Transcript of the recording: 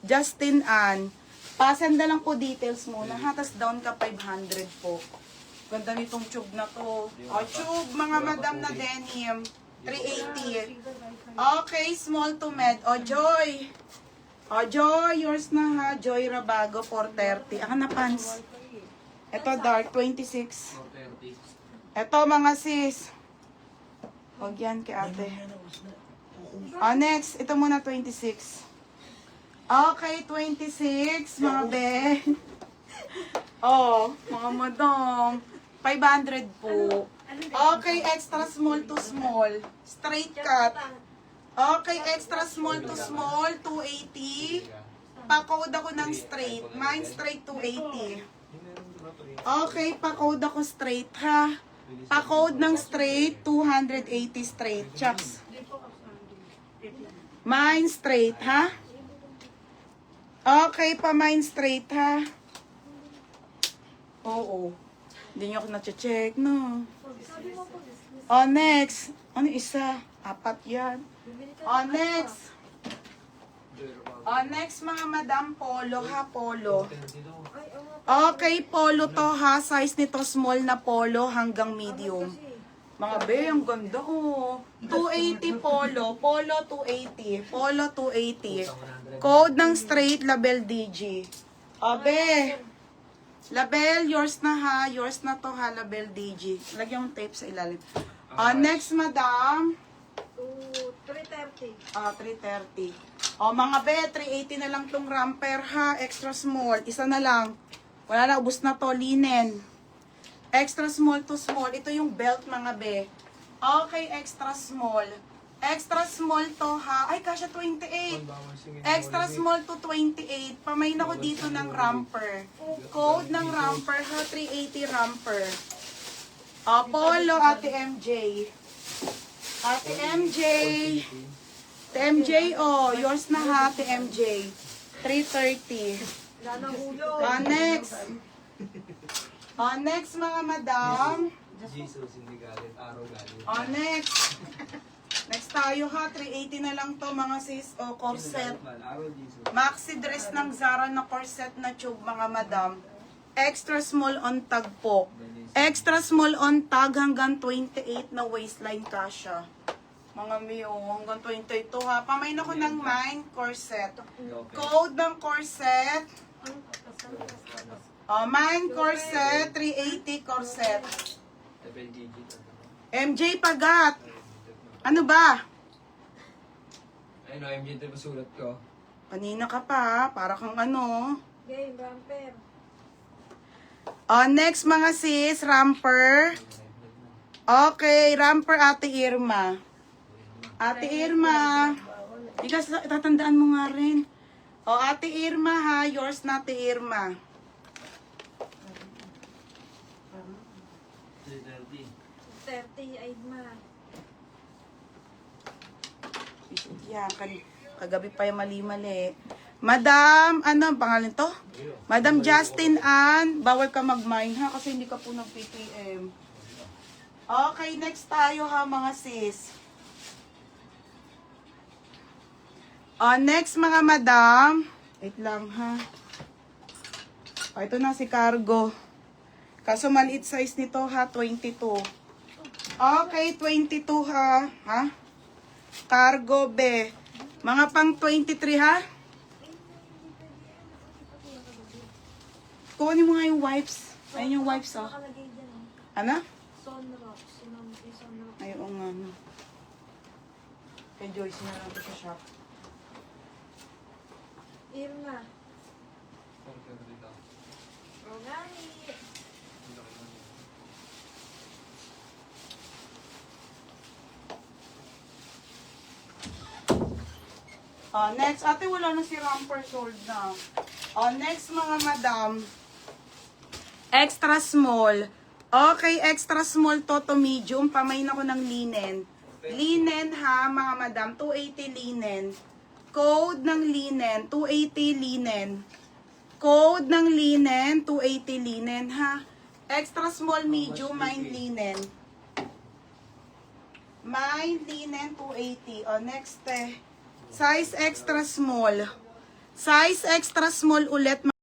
Justin Ann. Pasenda lang po details muna ha. Tapos down ka 500 po. Ganda nitong tube na to. O, tube, mga madam na denim. 380. Okay, small to med. O, Joy. O, Joy, yours na ha. Joy Rabago, 430. Ang na pants. Ito, dark, 26. Ito, mga sis. Huwag yan kay ate. O, next. Ito muna, 26. Okay, 26, mga be. Oh, mga madam. 500 po. Okay, extra small to small. Straight cut. Okay, extra small to small, 280. Pa-code ako ng straight. Mine straight, 280. Okay, pa-code ako straight, ha? Pa-code ng straight, 280 straight. Chucks. Mine straight, ha? Okay, pa mine straight, ha? Oo. Hindi nyo ako na-check, no? O, next. Ano isa? 4 yan. O, next. O, next, mga madam, polo, ha? Polo. Okay, polo to, ha? Size nito, small na polo hanggang medium. Mga be, ang ganda, oh. 280 polo. Polo 280. Polo 280. Code ng straight, label DG. O, be. Label, yours na ha. Yours na to ha, label DG. Lagyan yung tape sa ilalim. Next, madam. 330. 330. Mga be, 380 na lang tong ramper ha. Extra small. Isa na lang. Wala na, ubus na to. Linen. Extra small to small. Ito yung belt, mga be. Okay, extra small. Extra small to ha. Ay, kasya 28. Extra small to 28. Pamain ako dito ng ramper. Code ng ramper ha. 380 ramper. Polo, Ate MJ. Ate MJ. Ate MJ, yours na ha, Ate MJ. 330. Next. Next, mga madam. Jesus, hindi galit. Araw galit. Next. Next tayo ha, 380 na lang to mga sis. Corset. Araw, Jesus. Maxi dress ng Zara na corset na tube, mga madam. Extra small on tag po. Extra small on tag hanggang 28 na waistline kasha. Mga miyo, hanggang 28 to ha. Pamain ako ng mine corset. Code ng corset. Mine corset, 380 corset. MJ Pagat. Ano ba? Ayun o, MJ, ito masulat ko. Kanina ka pa, para kang ano. Game, bumper. Next mga sis, ramper. Okay, ramper Ate Irma. Ate Irma. Ikaw, tatandaan mo nga rin. Ate Irma ha, yours na Ate Irma. 30, Aidma. Yan, kagabi pa yung mali-mali. Madam, ano ang pangalan to? Madam Justin Ann, bawal ka mag-mine ha kasi hindi ka po nag-PPM. Okay, next tayo ha mga sis. Next mga madam. Wait lang ha. Ito na si cargo. Kaso maliit size nito ha, 22. Okay, 22 ha. Ha? Cargo be. Mga pang 23 ha. Kunin mo nga yung wipes. Ayun yung wipes oh. Nakalagay dyan, oh. Ano? Sunrock. Sunrock. Ayun nga no. Kay Joyce na lang ito sa shop. Irma. Rogani. Next, ate wala na si ramper sold na. Next mga madam. Extra small. Okay, extra small to medium. Pamain ako ng linen. Linen ha, mga madam. 280 linen. Code ng linen. 280 linen. Code ng linen. 280 linen ha. Extra small medium, mine linen. Mine linen 280. Next size extra small. Size extra small ulit.